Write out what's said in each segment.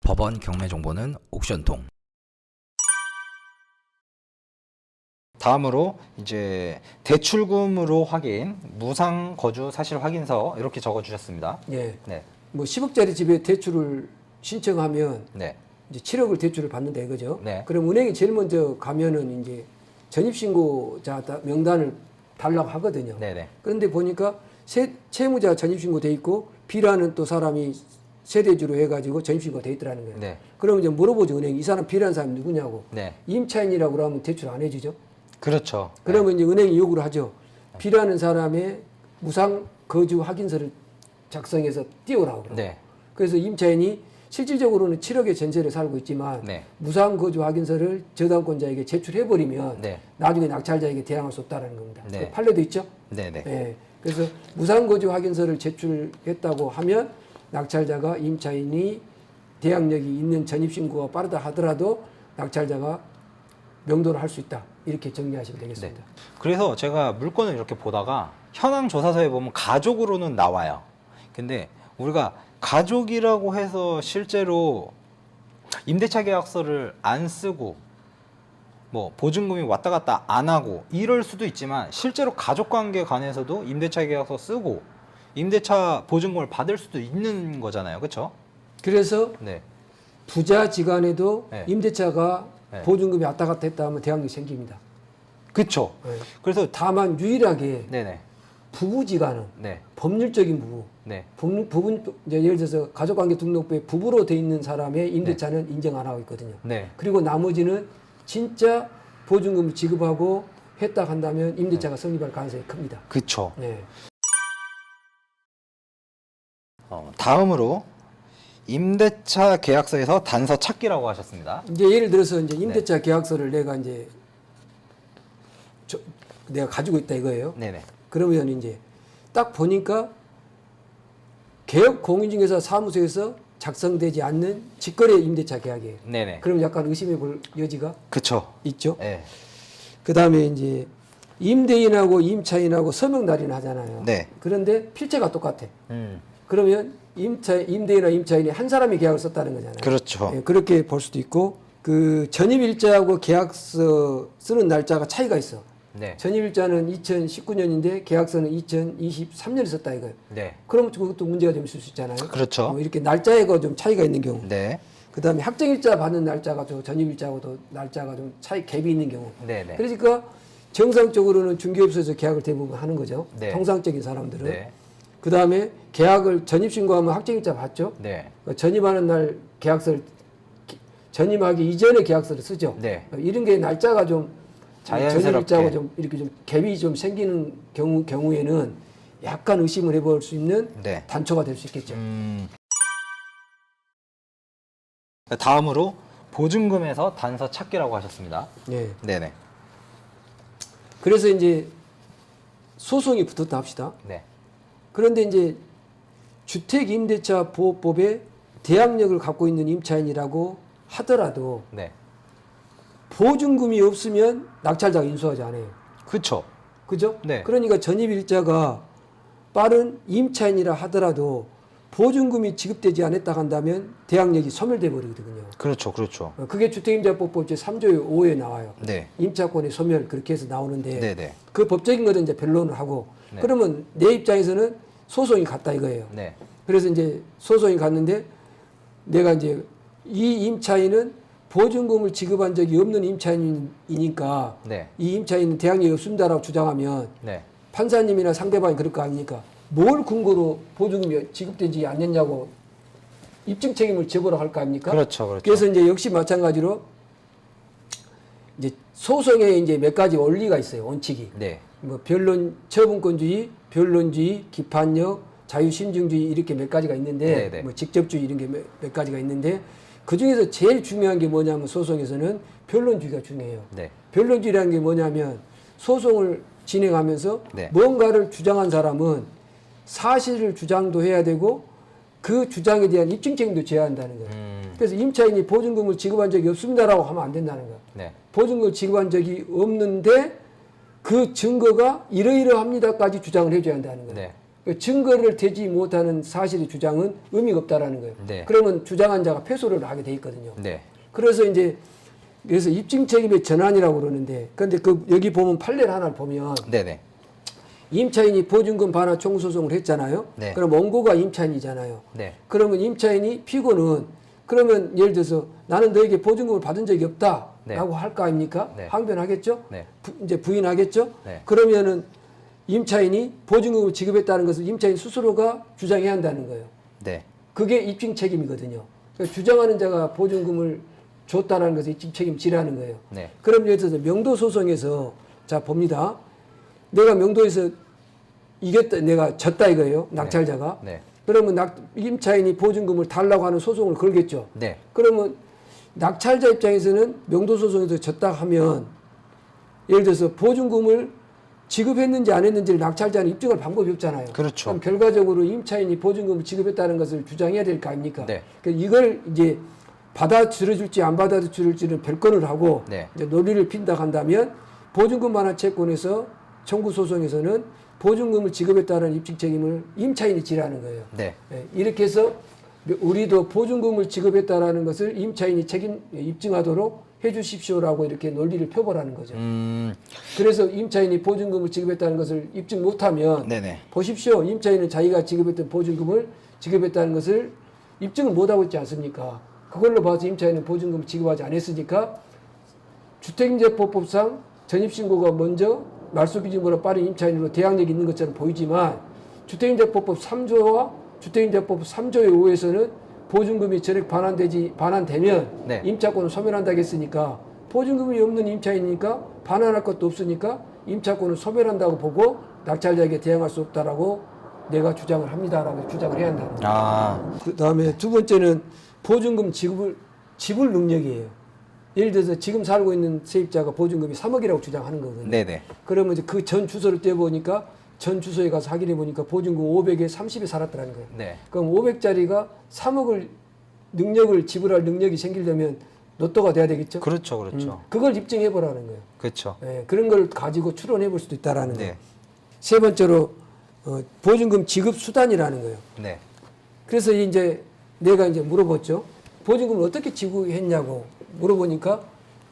법원 경매 정보는 옥션통. 다음으로 이제 대출금으로 확인, 무상 거주 사실 확인서 이렇게 적어 주셨습니다. 예. 네. 뭐 10억짜리 집에 대출을 신청하면 네. 이제 7억을 대출을 받는다 이거죠. 네. 그럼 은행이 제일 먼저 가면은 이제 전입신고자 명단을 달라고 하거든요. 네네. 그런데 보니까 채무자 전입신고 돼 있고 B라는 또 사람이 세대주로 해가지고 전입신고가 돼 있더라는 거예요. 네. 그러면 이제 물어보죠, 은행이. 이 사람 B라는 사람이 누구냐고. 네. 임차인이라고 그러면 대출 안 해주죠. 그렇죠. 그러면 이제 은행이 요구를 하죠. B라는 사람의 무상 거주 확인서를 작성해서 띄우라고 그래요. 네. 그래서 임차인이 실질적으로는 7억의 전세를 살고 있지만 네. 무상 거주 확인서를 저당권자에게 제출해버리면 네. 나중에 낙찰자에게 대항할 수 없다는 겁니다. 네. 그 판례도 있죠. 네네. 예. 그래서 무상 거주 확인서를 제출했다고 하면 낙찰자가 임차인이 대항력이 있는 전입신고가 빠르다 하더라도 낙찰자가 명도를 할 수 있다. 이렇게 정리하시면 되겠습니다. 네. 그래서 제가 물건을 이렇게 보다가 현황 조사서에 보면 가족으로는 나와요. 근데 우리가 가족이라고 해서 실제로 임대차 계약서를 안 쓰고 뭐 보증금이 왔다 갔다 안 하고 이럴 수도 있지만 실제로 가족관계에 관해서도 임대차 계약서 쓰고 임대차 보증금을 받을 수도 있는 거잖아요. 그렇죠? 그래서 네. 부자지간에도 네. 임대차가 네. 보증금이 왔다 갔다 했다 하면 대항력이 생깁니다. 그렇죠. 네. 그래서 다만 유일하게 네네. 부부지간은 네. 법률적인 부부, 네. 부부 이제 예를 들어서 가족관계 등록부에 부부로 돼 있는 사람의 임대차는 인정 안 하고 있거든요. 네. 그리고 나머지는 진짜 보증금을 지급하고 했다 한다면 임대차가 성립할 가능성이 큽니다. 그렇죠. 네. 다음으로 임대차 계약서에서 단서 찾기라고 하셨습니다. 이제 예를 들어서 이제 임대차 계약서를 내가 이제 내가 가지고 있다 이거예요. 네네. 그러면 이제 딱 보니까 개업 공인중개사 사무소에서 작성되지 않는 직거래 임대차 계약이에요. 네네. 그럼 약간 의심해 볼 여지가 그쵸. 있죠. 네. 그 다음에 이제 임대인하고 임차인하고 서명 날인을 하잖아요. 네. 그런데 필체가 똑같아. 그러면 임대인이나 임차인이 한 사람이 계약을 썼다는 거잖아요. 그렇죠. 예, 그렇게 볼 수도 있고 그 전입일자하고 계약서 쓰는 날짜가 차이가 있어. 네. 전입일자는 2019년인데 계약서는 2023년에 썼다 이거예요. 네. 그럼 그것도 문제가 좀 있을 수 있잖아요. 그렇죠. 이렇게 날짜에가 좀 차이가 있는 경우. 네. 그 다음에 확정일자 받는 날짜가 좀 전입일자하고도 날짜가 좀 갭이 있는 경우. 네네. 그러니까 정상적으로는 중개업소에서 계약을 대부분 하는 거죠. 네. 통상적인 사람들은. 네. 그 다음에 계약을 전입신고하면 확정일자 받죠. 네. 전입하는 날 계약서를 전입하기 이전에 계약서를 쓰죠. 네. 이런 게 날짜가 좀 자연스럽게. 전입일자하고 좀 이렇게 좀 갭이 좀 생기는 경우에는 약간 의심을 해볼 수 있는 네. 단초가 될 수 있겠죠. 다음으로 보증금에서 단서 찾기라고 하셨습니다. 네. 네네. 그래서 이제 소송이 붙었다 합시다. 네. 그런데 이제 주택임대차 보호법에 대항력을 갖고 있는 임차인이라고 하더라도 네. 보증금이 없으면 낙찰자가 인수하지 않아요. 그쵸. 그죠? 네. 그러니까 전입일자가 빠른 임차인이라 하더라도 보증금이 지급되지 않았다 한다면 대항력이 소멸돼 버리거든요. 그렇죠. 그렇죠. 그게 주택임대차보호법 제3조 5호에 나와요. 네. 임차권의 소멸 그렇게 해서 나오는데 네네. 그 법적인 것은 이제 변론을 하고 네. 그러면 내 입장에서는 소송이 갔다 이거예요. 네. 그래서 이제 소송이 갔는데 내가 이제 이 임차인은 보증금을 지급한 적이 없는 임차인이니까 네. 이 임차인은 대항력이 없습니다라고 주장하면 네. 판사님이나 상대방이 그럴 거 아닙니까? 뭘 근거로 보증금이 지급되지 않느냐고 입증 책임을 져보라고 할 거 아닙니까? 그렇죠. 그렇죠. 그래서 이제 역시 마찬가지로 이제 소송에 이제 몇 가지 원리가 있어요. 원칙이. 네. 뭐 변론 처분권주의, 변론주의, 기판력, 자유심증주의 이렇게 몇 가지가 있는데 네네. 뭐 직접주의 이런 게 몇 가지가 있는데 그 중에서 제일 중요한 게 뭐냐면 소송에서는 변론주의가 중요해요. 네. 변론주의라는 게 뭐냐면 소송을 진행하면서 네. 뭔가를 주장한 사람은 사실을 주장도 해야 되고 그 주장에 대한 입증 책임도 져야 한다는 거예요. 그래서 임차인이 보증금을 지급한 적이 없습니다라고 하면 안 된다는 거예요. 네. 보증금을 지급한 적이 없는데 그 증거가 이러이러합니다까지 주장을 해줘야 한다는 거예요. 네. 그 증거를 대지 못하는 사실의 주장은 의미가 없다라는 거예요. 네. 그러면 주장한 자가 패소를 하게 돼 있거든요. 네. 그래서 이제 그래서 입증 책임의 전환이라고 그러는데, 근데 그 여기 보면 판례를 하나를 보면 네네. 임차인이 보증금 반환 청구소송을 했잖아요. 네. 그럼 원고가 임차인이잖아요. 네. 그러면 임차인이 피고는 그러면 예를 들어서 나는 너에게 보증금을 받은 적이 없다라고 네. 할 거 아닙니까? 네. 항변하겠죠. 네. 이제 부인하겠죠. 네. 그러면은 임차인이 보증금을 지급했다는 것을 임차인 스스로가 주장해야 한다는 거예요. 네. 그게 입증 책임이거든요. 그러니까 주장하는 자가 보증금을 줬다는 것을 입증 책임지라는 거예요. 네. 그럼 예를 들어서 명도 소송에서 자 봅니다. 내가 명도에서 이겼다, 내가 졌다 이거예요. 낙찰자가. 네. 그러면 임차인이 보증금을 달라고 하는 소송을 걸겠죠. 네. 그러면 낙찰자 입장에서는 명도 소송에서 졌다 하면 예를 들어서 보증금을 지급했는지 안 했는지를 낙찰자는 입증할 방법이 없잖아요. 그렇죠. 그럼 결과적으로 임차인이 보증금을 지급했다는 것을 주장해야 될 거 아닙니까? 네. 그러니까 이걸 이제 받아들여줄지 안 받아들여줄지는 별건을 하고 네. 이제 논리를 핀다 한다면 보증금 반환 채권에서 청구 소송에서는 보증금을 지급했다는 입증 책임을 임차인이 지라는 거예요. 네. 예, 이렇게 해서 우리도 보증금을 지급했다라는 것을 임차인이 입증하도록 해주십시오라고 이렇게 논리를 펴보라는 거죠. 그래서 임차인이 보증금을 지급했다는 것을 입증 못하면 네네. 보십시오. 임차인은 자기가 지급했던 보증금을 지급했다는 것을 입증을 못하고 있지 않습니까? 그걸로 봐서 임차인은 보증금을 지급하지 않았으니까 주택임대법상 전입신고가 먼저 말소기준보다 빠른 임차인으로 대항력이 있는 것처럼 보이지만 주택임대법법 3조와 주택임대법 3조의 5에서는 보증금이 전액 반환되면 네. 임차권을 소멸한다고 했으니까 보증금이 없는 임차인이니까 반환할 것도 없으니까 임차권을 소멸한다고 보고 낙찰자에게 대항할 수 없다라고 내가 주장을 합니다라고 주장을 해야 한다는 거예요. 아. 그 다음에 두 번째는 보증금 지불 능력이에요. 예를 들어서 지금 살고 있는 세입자가 보증금이 3억이라고 주장하는 거거든요. 네네. 그러면 이제 그 전 주소를 떼보니까 전 주소에 가서 확인해 보니까 보증금 500에 30에 살았더라는 거예요. 네. 그럼 500짜리가 3억을 능력을 지불할 능력이 생기려면 로또가 돼야 되겠죠? 그렇죠. 그렇죠. 그걸 입증해 보라는 거예요. 그렇죠. 예, 그런 걸 가지고 추론해 볼 수도 있다라는 네. 거예요. 세 번째로 보증금 지급 수단이라는 거예요. 네. 그래서 이제 내가 이제 물어봤죠. 보증금을 어떻게 지급했냐고 물어보니까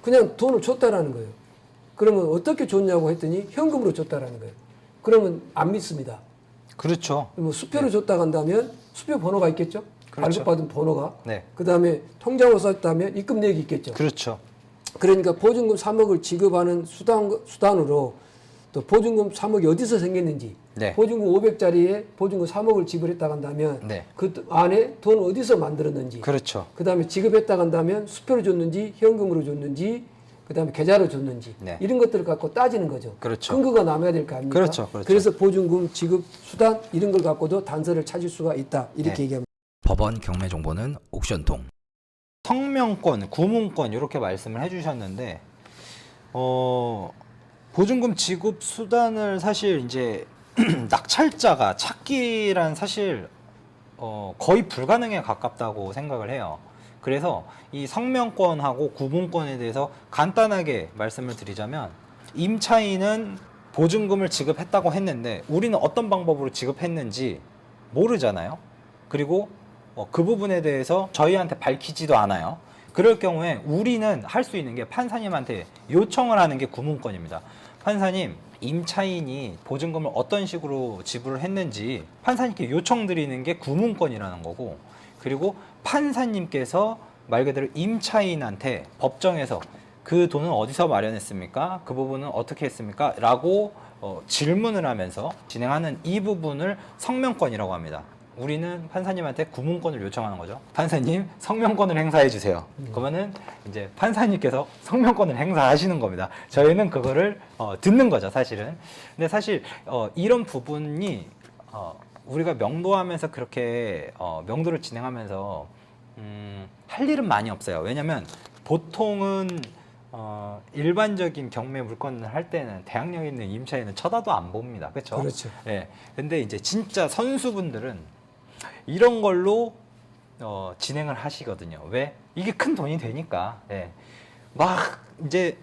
그냥 돈을 줬다라는 거예요. 그러면 어떻게 줬냐고 했더니 현금으로 줬다라는 거예요. 그러면 안 믿습니다. 그렇죠. 뭐 수표로 줬다 간다면 수표 번호가 있겠죠? 그렇죠. 발급받은 번호가. 네. 그 다음에 통장으로 썼다면 입금 내역이 있겠죠. 그렇죠. 그러니까 보증금 3억을 지급하는 수단으로 또 보증금 3억이 어디서 생겼는지 네. 보증금 500짜리에 보증금 3억을 지불했다 간다면 네. 그 안에 돈 어디서 만들었는지 그렇죠. 그 다음에 지급했다 간다면 수표로 줬는지 현금으로 줬는지 그 다음에 계좌로 줬는지 네. 이런 것들을 갖고 따지는 거죠. 그렇죠. 근거가 남아야 될 거 아닙니까? 그렇죠. 그렇죠. 그래서 보증금 지급 수단 이런 걸 갖고도 단서를 찾을 수가 있다 이렇게 네. 얘기합니다. 법원 경매 정보는 옥션통. 성명권, 구문권 이렇게 말씀을 해주셨는데 보증금 지급 수단을 사실 이제 낙찰자가 찾기란 사실 거의 불가능에 가깝다고 생각을 해요. 그래서 이 성명권하고 구문권에 대해서 간단하게 말씀을 드리자면 임차인은 보증금을 지급했다고 했는데 우리는 어떤 방법으로 지급했는지 모르잖아요. 그리고 그 부분에 대해서 저희한테 밝히지도 않아요. 그럴 경우에 우리는 할 수 있는 게 판사님한테 요청을 하는 게 구문권입니다. 판사님, 임차인이 보증금을 어떤 식으로 지불을 했는지 판사님께 요청드리는 게 구문권이라는 거고, 그리고 판사님께서 말 그대로 임차인한테 법정에서 그 돈은 어디서 마련했습니까? 그 부분은 어떻게 했습니까? 라고 질문을 하면서 진행하는 이 부분을 성명권이라고 합니다. 우리는 판사님한테 구문권을 요청하는 거죠. 판사님, 성명권을 행사해 주세요. 그러면은 이제 판사님께서 성명권을 행사하시는 겁니다. 저희는 그거를 듣는 거죠, 사실은. 근데 사실 이런 부분이 우리가 명도하면서 그렇게 명도를 진행하면서 할 일은 많이 없어요. 왜냐면 보통은 일반적인 경매 물건을 할 때는 대항력 있는 임차인은 쳐다도 안 봅니다. 그렇죠? 그렇죠. 예. 근데 이제 진짜 선수분들은 이런 걸로 진행을 하시거든요. 왜? 이게 큰 돈이 되니까. 예. 막 이제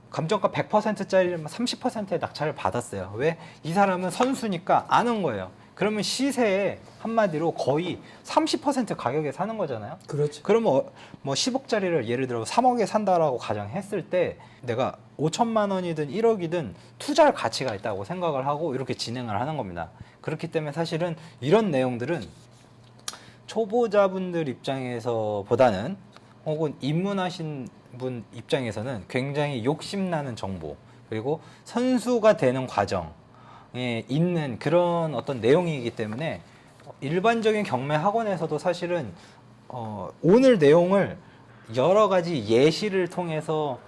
감정가 100%짜리 30%의 낙찰을 받았어요. 왜? 이 사람은 선수니까 아는 거예요. 그러면 시세에 한마디로 거의 30% 가격에 사는 거잖아요. 그렇죠. 그러면 뭐 10억짜리를 예를 들어 3억에 산다라고 가정했을 때 내가 5천만 원이든 1억이든 투자할 가치가 있다고 생각을 하고 이렇게 진행을 하는 겁니다. 그렇기 때문에 사실은 이런 내용들은 초보자분들 입장에서 보다는 혹은 입문하신 분 입장에서는 굉장히 욕심나는 정보, 그리고 선수가 되는 과정에 있는 그런 어떤 내용이기 때문에 일반적인 경매 학원에서도 사실은 오늘 내용을 여러 가지 예시를 통해서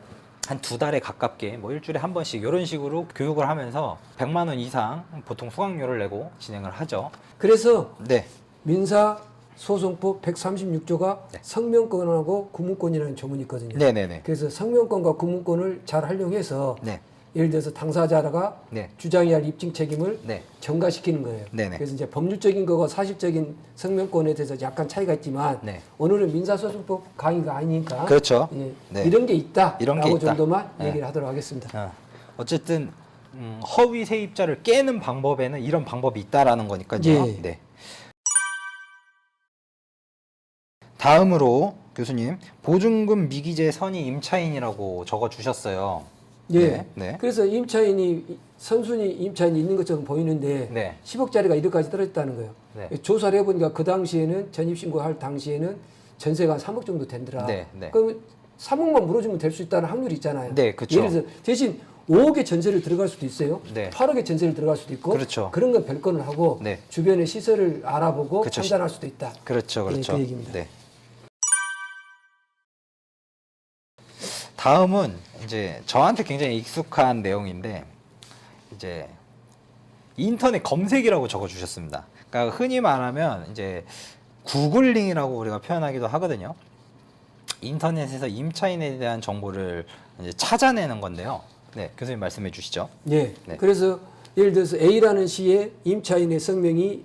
한 2달에 가깝게 뭐 일주일에 한 번씩 이런 식으로 교육을 하면서 100만 원 이상 보통 수강료를 내고 진행을 하죠. 그래서 네. 민사 소송법 136조가 네. 성명권하고 구문권이라는 조문이 있거든요. 네네네. 그래서 성명권과 구문권을 잘 활용해서 네. 예를 들어서 당사자가 네. 주장해야 할 입증 책임을 네. 전가시키는 거예요. 네네. 그래서 이제 법률적인 거와 사실적인 성명권에 대해서 약간 차이가 있지만 네. 오늘은 민사소송법 강의가 아니니까 그렇죠. 예, 네. 이런 게 있다라고 이런 게 있다. 정도만 네. 얘기를 하도록 하겠습니다. 어쨌든 허위 세입자를 깨는 방법에는 이런 방법이 있다라는 거니까요. 예. 네. 다음으로 교수님 보증금 미기재 선의 임차인이라고 적어 주셨어요. 예. 네. 네. 그래서 임차인이 선순위 임차인이 있는 것처럼 보이는데 네. 10억짜리가 1억까지 떨어졌다는 거예요. 네. 조사를 해보니까 그 당시에는 전입신고할 당시에는 전세가 한 3억 정도 된더라. 네, 네. 그럼 3억만 물어주면 될 수 있다는 확률이 있잖아요. 네, 그쵸. 예를 들어서 대신 5억의 전세를 들어갈 수도 있어요. 네. 8억의 전세를 들어갈 수도 있고. 그렇죠. 그런 건 별건을 하고 네. 주변의 시설을 알아보고 그쵸. 판단할 수도 있다. 그렇죠. 그렇죠. 그 얘기입니다. 네. 다음은 이제 저한테 굉장히 익숙한 내용인데 이제 인터넷 검색이라고 적어 주셨습니다. 그러니까 흔히 말하면 이제 구글링이라고 우리가 표현하기도 하거든요. 인터넷에서 임차인에 대한 정보를 이제 찾아내는 건데요. 네, 교수님 말씀해 주시죠. 예. 네. 그래서 예를 들어서 A라는 시에 임차인의 성명이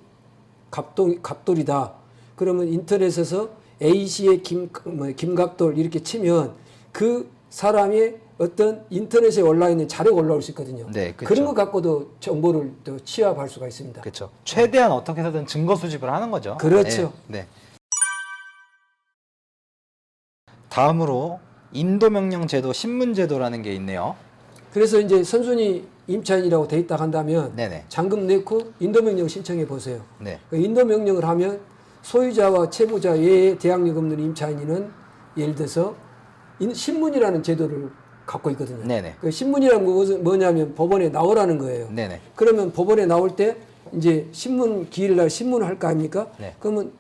갑돌이다. 그러면 인터넷에서 A 시의 김갑돌 이렇게 치면 그 사람의 어떤 인터넷에 올라 있는 자료가 올라올 수 있거든요. 네, 그쵸. 그런 것 갖고도 정보를 또 취합할 수가 있습니다. 그렇죠. 최대한 어떻게 해서든 증거 수집을 하는 거죠. 그렇죠. 네. 네. 다음으로 인도명령 제도, 신문제도라는 게 있네요. 그래서 이제 선순위 임차인이라고 돼 있다 한다면 네네. 잔금 내고 인도명령 신청해 보세요. 네. 그 인도명령을 하면 소유자와 채무자 외에 대항력 없는 임차인은 예를 들어서 신문이라는 제도를 갖고 있거든요. 네네. 그 신문이란 것은 뭐냐면 법원에 나오라는 거예요. 네네. 그러면 법원에 나올 때 이제 신문 기일날 신문을 할 거 아닙니까? 네. 그러면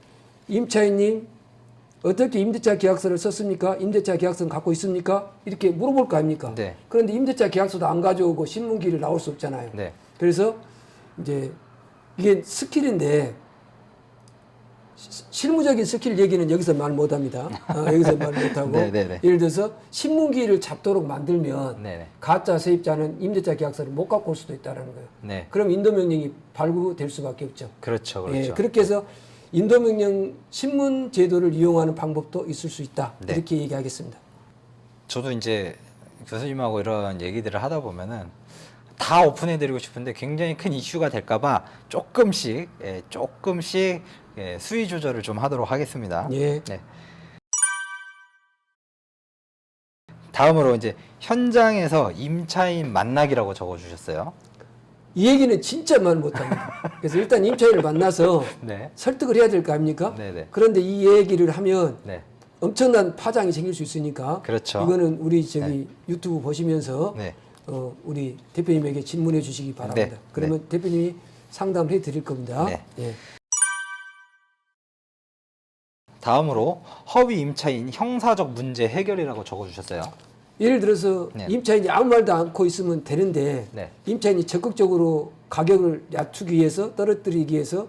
임차인님 어떻게 임대차 계약서를 썼습니까? 임대차 계약서는 갖고 있습니까? 이렇게 물어볼 거 아닙니까? 네. 그런데 임대차 계약서도 안 가져오고 신문 기일 나올 수 없잖아요. 네. 그래서 이제 이게 스킬인데 실무적인 스킬 얘기는 여기서 말 못합니다. 여기서 말 못하고 네네네. 예를 들어서 신문기일을 잡도록 만들면 네네. 가짜 세입자는 임대차 계약서를 못 갖고 올 수도 있다는 거예요. 네. 그럼 인도명령이 발부될 수밖에 없죠. 그렇죠. 그렇죠. 예, 그렇게 해서 인도명령 신문 제도를 이용하는 방법도 있을 수 있다. 네. 이렇게 얘기하겠습니다. 저도 이제 교수님하고 이런 얘기들을 하다 보면은 다 오픈해드리고 싶은데 굉장히 큰 이슈가 될까봐 조금씩 수위 조절을 좀 하도록 하겠습니다. 예. 네. 다음으로 이제 현장에서 임차인 만나기라고 적어주셨어요. 이 얘기는 진짜 말 못합니다. 그래서 일단 임차인을 만나서 네. 설득을 해야 될 거 아닙니까? 네네. 그런데 이 얘기를 하면 네. 엄청난 파장이 생길 수 있으니까 그렇죠. 이거는 우리 저기 유튜브 보시면서 네. 우리 대표님에게 질문해 주시기 바랍니다. 네. 그러면 대표님이 상담을 해 드릴 겁니다. 네. 예. 다음으로 허위 임차인 형사적 문제 해결이라고 적어주셨어요. 예를 들어서 네. 임차인이 아무 말도 않고 있으면 되는데 네. 임차인이 적극적으로 가격을 낮추기 위해서 떨어뜨리기 위해서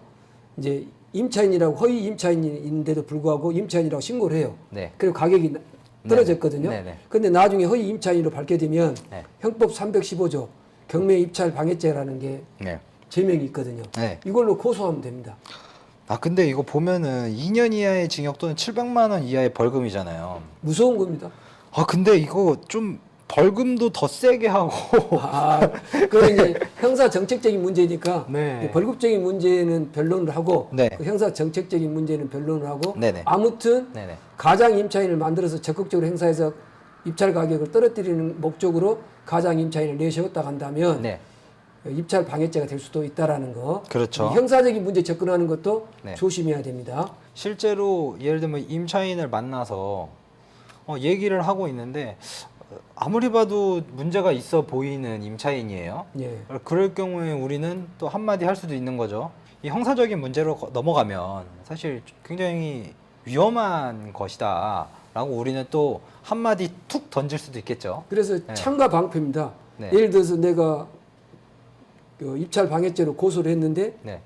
이제 임차인이라고 허위 임차인인데도 불구하고 임차인이라고 신고를 해요. 네. 그리고 가격이 떨어졌거든요. 네네. 근데 나중에 허위 임차인으로 밝게 되면 네. 형법 315조 경매 입찰 방해죄라는 게 네. 제명이 있거든요. 네. 이걸로 고소하면 됩니다. 아 근데 이거 보면은 2년 이하의 징역 또는 700만 원 이하의 벌금이잖아요. 무서운 겁니다. 아 근데 이거 좀 벌금도 더 세게 하고 그건 이제 형사 정책적인 문제니까 네. 벌금적인 문제는 변론을 하고 네. 그 형사 정책적인 문제는 변론을 하고 네네. 아무튼 네네. 가장 임차인을 만들어서 적극적으로 행사해서 입찰 가격을 떨어뜨리는 목적으로 가장 임차인을 내세웠다 한다면 네. 입찰 방해죄가 될 수도 있다라는 거. 그렇죠. 이 형사적인 문제 접근하는 것도 네. 조심해야 됩니다. 실제로 예를 들면 임차인을 만나서 얘기를 하고 있는데 아무리 봐도 문제가 있어 보이는 임차인이에요. 예. 그럴 경우에 우리는 또 한마디 할 수도 있는 거죠. 이 형사적인 문제로 넘어가면 사실 굉장히 위험한 것이다 라고 우리는 또 한마디 툭 던질 수도 있겠죠. 그래서 네. 창과 방패입니다. 네. 예를 들어서 내가 그 입찰 방해죄로 고소를 했는데 네.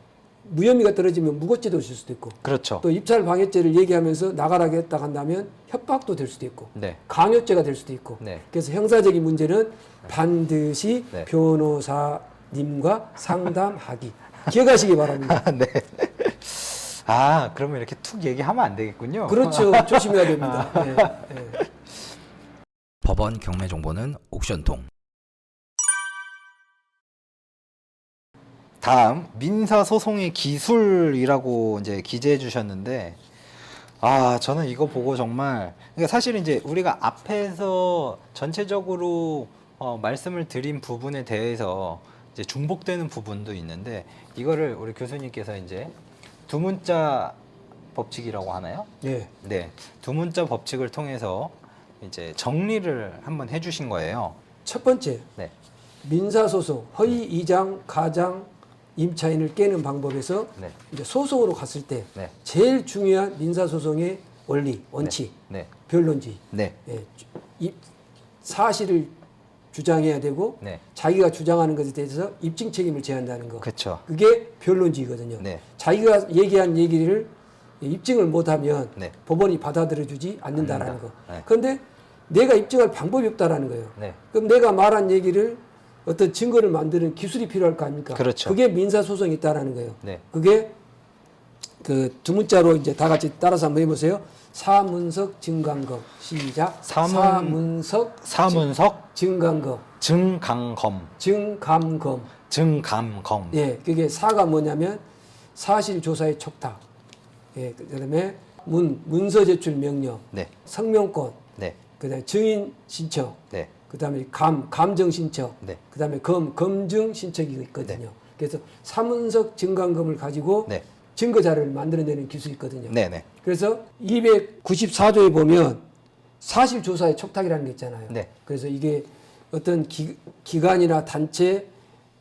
무혐의가 떨어지면 무고죄도 줄 수도 있고 그렇죠. 또 입찰 방해죄를 얘기하면서 나가라고 했다 한다면 협박도 될 수도 있고 네. 강요죄가 될 수도 있고 네. 그래서 형사적인 문제는 반드시 네. 변호사님과 상담하기 기억하시기 바랍니다. 네. 아, 그러면 이렇게 툭 얘기하면 안 되겠군요. 그렇죠. 조심해야 됩니다. 네. 네. 법원 경매 정보는 옥션통. 다음 민사 소송의 기술이라고 이제 기재해 주셨는데 저는 이거 보고 정말 그러니까 사실 이제 우리가 앞에서 전체적으로 말씀을 드린 부분에 대해서 이제 중복되는 부분도 있는데 이거를 우리 교수님께서 이제 두문자 법칙이라고 하나요? 네. 네. 두문자 법칙을 통해서 이제 정리를 한번 해 주신 거예요. 첫 번째 네. 민사소송 허위 이장 가장 임차인을 깨는 방법에서 네. 이제 소송으로 갔을 때 네. 제일 중요한 민사소송의 원리, 원칙, 네. 변론주의. 네. 예, 사실을 주장해야 되고 네. 자기가 주장하는 것에 대해서 입증 책임을 져야 한다는 거. 그렇죠. 그게 변론주의거든요. 네. 자기가 얘기한 얘기를 입증을 못하면 네. 법원이 받아들여주지 않는다라는 거. 네. 그런데 내가 입증할 방법이 없다라는 거예요. 네. 그럼 내가 말한 얘기를 어떤 증거를 만드는 기술이 필요할 거 아닙니까? 그렇죠. 그게 민사소송이 있다라는 거예요. 네. 그게 그 두 문자로 이제 다 같이 따라서 한번 해보세요. 사문석 증강검 시작. 사문석 증강검 증강검. 증감검. 증감검. 예, 그게 사가 뭐냐면 사실 조사의 촉탁. 예, 그다음에 문서 제출 명령, 네. 성명권, 네. 그다음에 증인 신청, 네. 그다음에 감정 신청, 네. 그다음에 검증 신청이 있거든요. 그래서 사문석 증강검을 가지고 네. 증거 자료를 만들어내는 기술이 있거든요. 네, 네. 그래서 294조에 보면 사실 조사의 촉탁이라는 게 있잖아요. 네. 그래서 이게 어떤 기관이나 단체,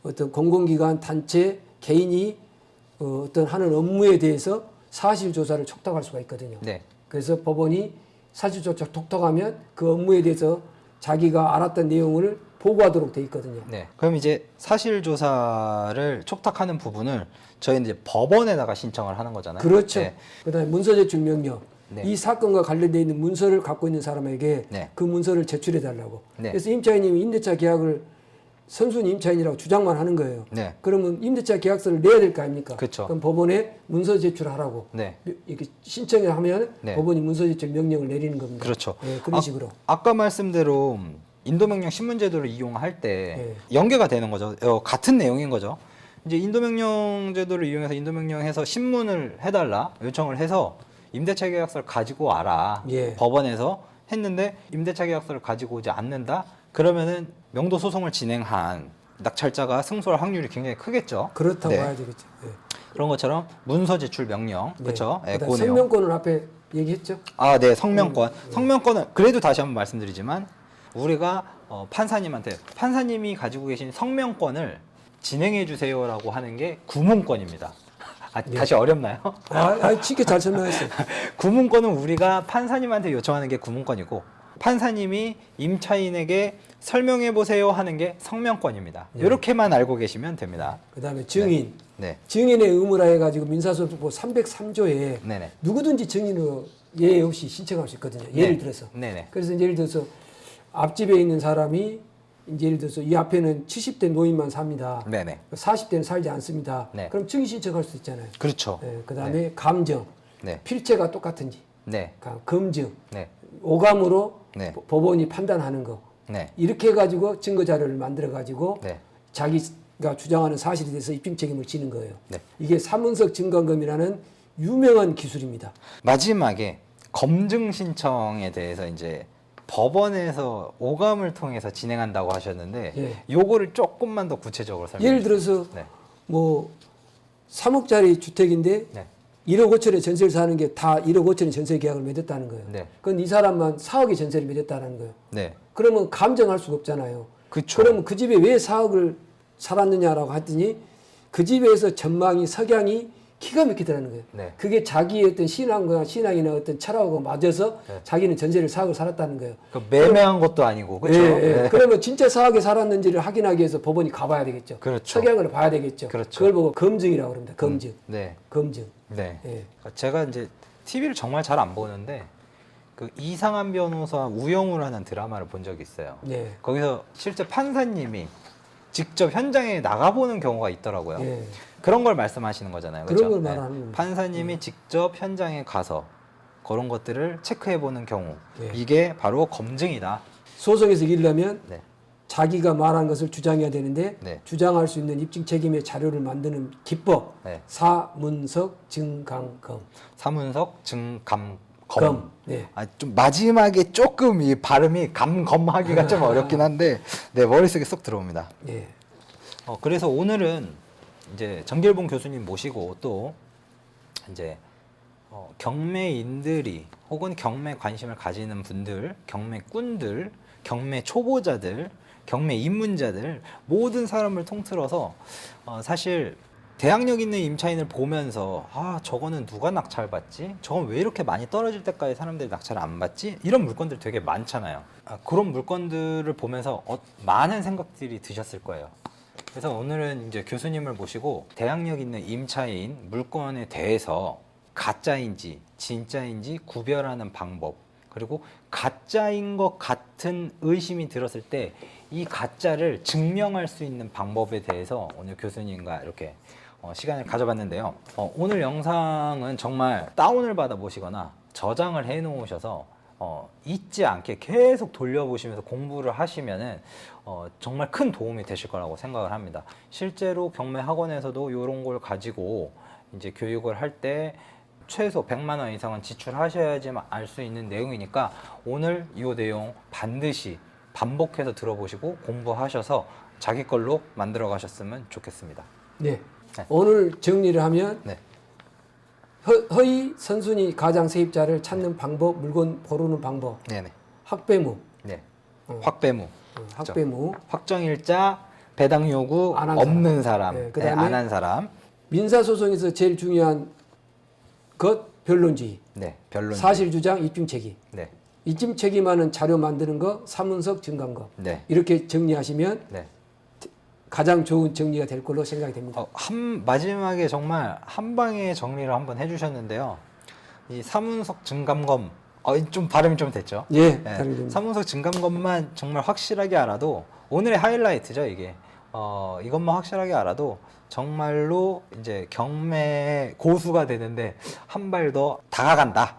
어떤 공공기관, 단체, 개인이 어떤 하는 업무에 대해서 사실 조사를 촉탁할 수가 있거든요. 네. 그래서 법원이 사실 조사 촉탁하면 그 업무에 대해서 자기가 알았던 내용을 보고하도록 돼 있거든요. 네. 그럼 이제 사실 조사를 촉탁하는 부분을 저희는 이제 법원에다가 신청을 하는 거잖아요. 그렇죠. 네. 그다음에 문서 제출 명령. 네. 이 사건과 관련되어 있는 문서를 갖고 있는 사람에게 네. 그 문서를 제출해 달라고. 네. 그래서 임차인이 임대차 계약을 선순위 임차인이라고 주장만 하는 거예요. 네. 그러면 임대차 계약서를 내야 될 거 아닙니까? 그렇죠. 그럼 법원에 문서 제출하라고. 네. 이렇게 신청을 하면 네. 법원이 문서 제출 명령을 내리는 겁니다. 그렇죠. 예, 그런 식으로. 아까 말씀대로 인도명령 신문제도를 이용할 때 네. 연계가 되는 거죠. 같은 내용인 거죠. 이제 인도명령 제도를 이용해서 인도명령해서 신문을 해달라 요청을 해서 임대차 계약서를 가지고 와라. 예. 법원에서 했는데 임대차 계약서를 가지고 오지 않는다. 그러면은 명도 소송을 진행한 낙찰자가 승소할 확률이 굉장히 크겠죠. 그렇다고 네. 봐야 되겠죠. 예. 그런 것처럼 문서 제출 명령, 네. 그렇죠? 예, 그다음에 그 내용. 성명권을 앞에 얘기했죠. 네, 성명권. 성명권은 그래도 다시 한번 말씀드리지만 우리가 판사님이 가지고 계신 성명권을 진행해 주세요라고 하는 게 구문권입니다. 다시 어렵나요? 쉽게 잘 설명했어요. 구문권은 우리가 판사님한테 요청하는 게 구문권이고 판사님이 임차인에게 설명해 보세요 하는 게 성명권입니다. 이렇게만 알고 계시면 됩니다. 그다음에 증인. 네. 증인의 의무라 해가지고 민사소송법 303조에 네네. 누구든지 증인으로 예외 없이 신청할 수 있거든요. 예를 들어서. 네네. 그래서 예를 들어서 앞집에 있는 사람이 이제 예를 들어서 이 앞에는 70대 노인만 삽니다. 네네. 40대는 살지 않습니다. 네. 그럼 증인 신청할 수 있잖아요. 그렇죠. 그다음에 감정, 네. 필체가 똑같은지, 네. 검증, 네. 오감으로 네. 법원이 판단하는 거. 네. 이렇게 해가지고 증거 자료를 만들어 가지고 네. 자기가 주장하는 사실에 대해서 입증 책임을 지는 거예요. 네. 이게 사문석 증강검이라는 유명한 기술입니다. 마지막에 검증 신청에 대해서 이제 법원에서 오감을 통해서 진행한다고 하셨는데 예. 요거를 조금만 더 구체적으로 설명해 예를 주세요. 들어서 네. 뭐 3억짜리 주택인데 네. 1억 5천에 전세를 사는 게 다 1억 5천에 전세 계약을 맺었다는 거예요. 네. 그건 이 사람만 4억의 전세를 맺었다는 거예요. 네. 그러면 감정할 수가 없잖아요. 그쵸. 그러면 그 집에 왜 4억을 살았느냐라고 했더니 그 집에서 전망이 석양이 기가 막히더라는 거예요. 네. 그게 자기의 어떤 신앙이나 어떤 철학하고 맞아서 네. 자기는 전세를 4억을 살았다는 거예요. 그 매매한 것도 아니고 그렇죠. 예, 예. 그러면 진짜 4억에 살았는지를 확인하기 위해서 법원이 가봐야 되겠죠. 그렇죠. 석양을 봐야 되겠죠. 그렇죠. 그걸 보고 검증이라고 합니다. 검증. 네. 검증. 네. 예. 제가 이제 TV를 정말 잘 안 보는데 그 이상한 변호사 우영우라는 드라마를 본 적이 있어요. 네. 거기서 실제 판사님이 직접 현장에 나가보는 경우가 있더라고요. 예. 그런 걸 말씀하시는 거잖아요. 그런 그렇죠? 걸 말하는 겁니다. 판사님이 직접 현장에 가서 그런 것들을 체크해보는 경우 예. 이게 바로 검증이다. 소송에서 이기려면 네. 자기가 말한 것을 주장해야 되는데 네. 주장할 수 있는 입증 책임의 자료를 만드는 기법 네. 사문석 증강검 사문석 증감검. 검. 네. 좀 마지막에 조금 이 발음이 감검하기가 좀 어렵긴 한데 네, 머릿속에 쏙 들어옵니다. 예. 그래서 오늘은 이제 정길봉 교수님 모시고 또 이제 경매인들이 혹은 경매 관심을 가지는 분들, 경매꾼들, 경매 초보자들, 경매 입문자들 모든 사람을 통틀어서 사실 대항력 있는 임차인을 보면서 저거는 누가 낙찰 받지? 저건 왜 이렇게 많이 떨어질 때까지 사람들이 낙찰을 안 받지? 이런 물건들 되게 많잖아요. 그런 물건들을 보면서 많은 생각들이 드셨을 거예요. 그래서 오늘은 이제 교수님을 모시고 대항력 있는 임차인 물건에 대해서 가짜인지 진짜인지 구별하는 방법, 그리고 가짜인 것 같은 의심이 들었을 때 이 가짜를 증명할 수 있는 방법에 대해서 오늘 교수님과 이렇게 시간을 가져봤는데요. 오늘 영상은 정말 다운을 받아 보시거나 저장을 해 놓으셔서 잊지 않게 계속 돌려보시면서 공부를 하시면은 정말 큰 도움이 되실 거라고 생각을 합니다. 실제로 경매 학원에서도 이런 걸 가지고 이제 교육을 할 때 최소 100만 원 이상은 지출하셔야지만 알 수 있는 내용이니까 오늘 이 내용 반드시 반복해서 들어보시고 공부하셔서 자기 걸로 만들어 가셨으면 좋겠습니다. 네. 네. 오늘 정리를 하면 네. 허위 선순위 가장 세입자를 찾는 방법, 물건 고르는 방법, 네네. 학배무, 네. 확배무. 학배무, 확정일자, 배당 요구 안한 없는 사람, 네, 그다음에 안 한 사람. 민사소송에서 제일 중요한 것 변론주의, 네. 변론. 사실주장, 입증 책임. 네. 입증 책임하는 자료 만드는 거 사문석 증강검. 네. 이렇게 정리하시면 네. 가장 좋은 정리가 될 걸로 생각이 됩니다. 마지막에 정말 한 방에 정리를 한번 해주셨는데요. 이 사문석 증감검, 좀 발음이 좀 됐죠? 예, 네. 다른 점. 사문석 증감검만 정말 확실하게 알아도 오늘의 하이라이트죠, 이게. 이것만 확실하게 알아도 정말로 이제 경매 고수가 되는데 한 발 더 다가간다.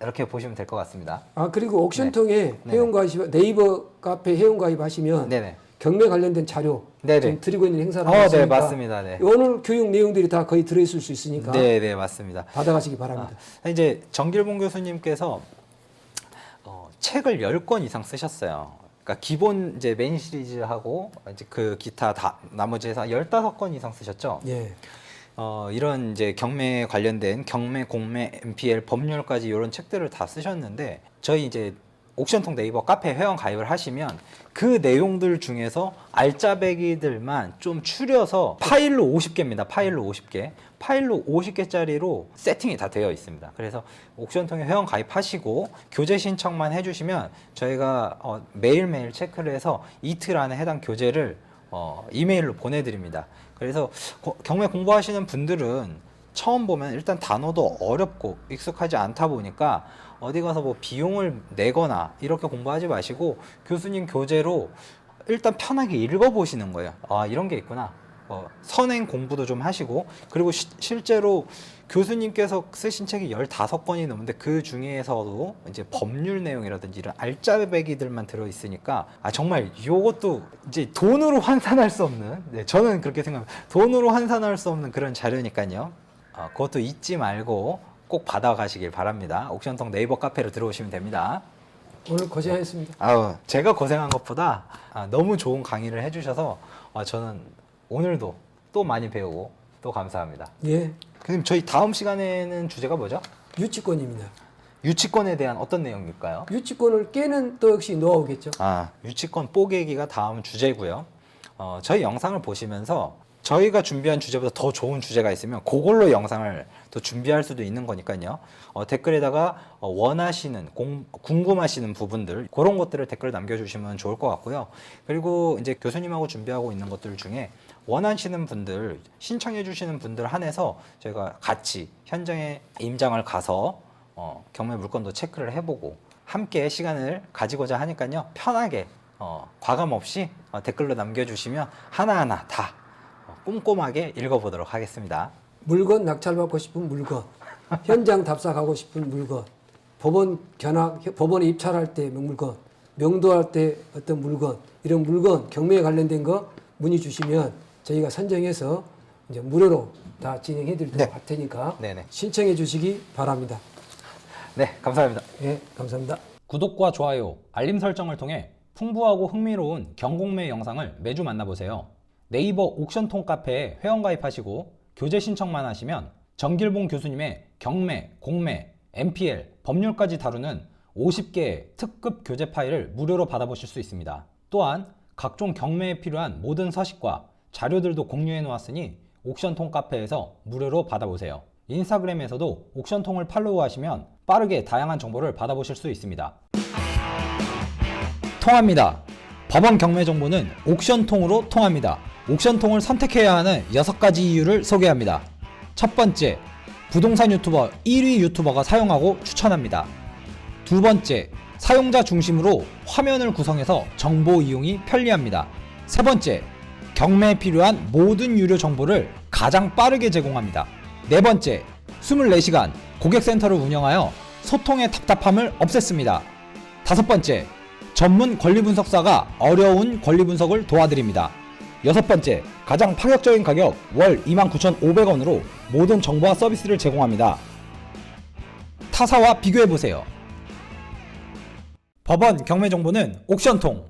이렇게 보시면 될 것 같습니다. 그리고 옥션 통해 네. 회원가입, 네이버 카페 회원가입하시면 네네. 경매 관련된 자료 네네. 지금 드리고 있는 행사를 하고 네, 있으니까 맞습니다. 네. 오늘 교육 내용들이 다 거의 들어있을 수 있으니까 네, 맞습니다. 받아가시기 바랍니다. 이제 정길봉 교수님께서 책을 10권 이상 쓰셨어요. 그러니까 기본 이제 메인 시리즈하고 이제 그 기타 다 나머지 해서 15권 이상 쓰셨죠. 예. 이런 이제 경매 관련된 경매, 공매, MPL, 법률까지 이런 책들을 다 쓰셨는데 저희 이제 옥션통 네이버 카페 회원 가입을 하시면 그 내용들 중에서 알짜배기들만 좀 추려서 파일로 50개입니다. 파일로 50개. 파일로 50개짜리로 세팅이 다 되어 있습니다. 그래서 옥션통에 회원 가입하시고 교재 신청만 해주시면 저희가 매일매일 체크를 해서 이틀 안에 해당 교재를 이메일로 보내드립니다. 그래서 경매 공부하시는 분들은 처음 보면 일단 단어도 어렵고 익숙하지 않다 보니까 어디 가서 뭐 비용을 내거나 이렇게 공부하지 마시고 교수님 교재로 일단 편하게 읽어보시는 거예요. 이런 게 있구나. 선행 공부도 좀 하시고, 그리고 실제로 교수님께서 쓰신 책이 15권이 넘는데 그 중에서도 이제 법률 내용이라든지 이런 알짜배기들만 들어있으니까 정말 이것도 이제 돈으로 환산할 수 없는, 네, 저는 그렇게 생각합니다. 돈으로 환산할 수 없는 그런 자료니까요. 그것도 잊지 말고 꼭 받아가시길 바랍니다. 옥션통 네이버 카페로 들어오시면 됩니다. 오늘 고생하셨습니다. 제가 고생한 것보다 너무 좋은 강의를 해주셔서 저는 오늘도 또 많이 배우고 또 감사합니다. 예, 그럼 저희 다음 시간에는 주제가 뭐죠? 유치권입니다. 유치권에 대한 어떤 내용일까요? 유치권을 깨는 또 역시 노하우겠죠. 유치권 뽀개기가 다음 주제고요. 저희 영상을 보시면서 저희가 준비한 주제보다 더 좋은 주제가 있으면 그걸로 영상을 또 준비할 수도 있는 거니까요. 댓글에다가 원하시는, 궁금하시는 부분들, 그런 것들을 댓글 남겨주시면 좋을 것 같고요. 그리고 이제 교수님하고 준비하고 있는 것들 중에 원하시는 분들, 신청해 주시는 분들 한해서 저희가 같이 현장에 임장을 가서 경매 물건도 체크를 해보고 함께 시간을 가지고자 하니까요. 편하게 과감 없이 댓글로 남겨주시면 하나하나 다 꼼꼼하게 읽어보도록 하겠습니다. 물건 낙찰받고 싶은 물건, 현장 답사하고 싶은 물건, 법원 견학, 법원에 입찰할 때 물건, 명도할 때 어떤 물건, 이런 물건, 경매에 관련된 거 문의 주시면 저희가 선정해서 이제 무료로 다 진행해 드리도록 할 테니까 네네. 신청해 주시기 바랍니다. 네, 감사합니다. 예, 감사합니다. 구독과 좋아요, 알림 설정을 통해 풍부하고 흥미로운 경공매 영상을 매주 만나보세요. 네이버 옥션통 카페에 회원가입하시고 교재 신청만 하시면 정길봉 교수님의 경매, 공매, MPL, 법률까지 다루는 50개의 특급 교재 파일을 무료로 받아보실 수 있습니다. 또한 각종 경매에 필요한 모든 서식과 자료들도 공유해 놓았으니 옥션통 카페에서 무료로 받아보세요. 인스타그램에서도 옥션통을 팔로우하시면 빠르게 다양한 정보를 받아보실 수 있습니다. 통합니다. 법원 경매 정보는 옥션통으로 통합니다. 옥션통을 선택해야 하는 6가지 이유를 소개합니다. 첫 번째, 부동산 유튜버 1위 유튜버가 사용하고 추천합니다. 두 번째, 사용자 중심으로 화면을 구성해서 정보 이용이 편리합니다. 세 번째, 경매에 필요한 모든 유료 정보를 가장 빠르게 제공합니다. 네 번째, 24시간 고객센터를 운영하여 소통의 답답함을 없앴습니다. 다섯 번째, 전문 권리분석사가 어려운 권리분석을 도와드립니다. 여섯 번째, 가장 파격적인 가격 월 29,500원으로 모든 정보와 서비스를 제공합니다. 타사와 비교해보세요. 법원 경매 정보는 옥션통.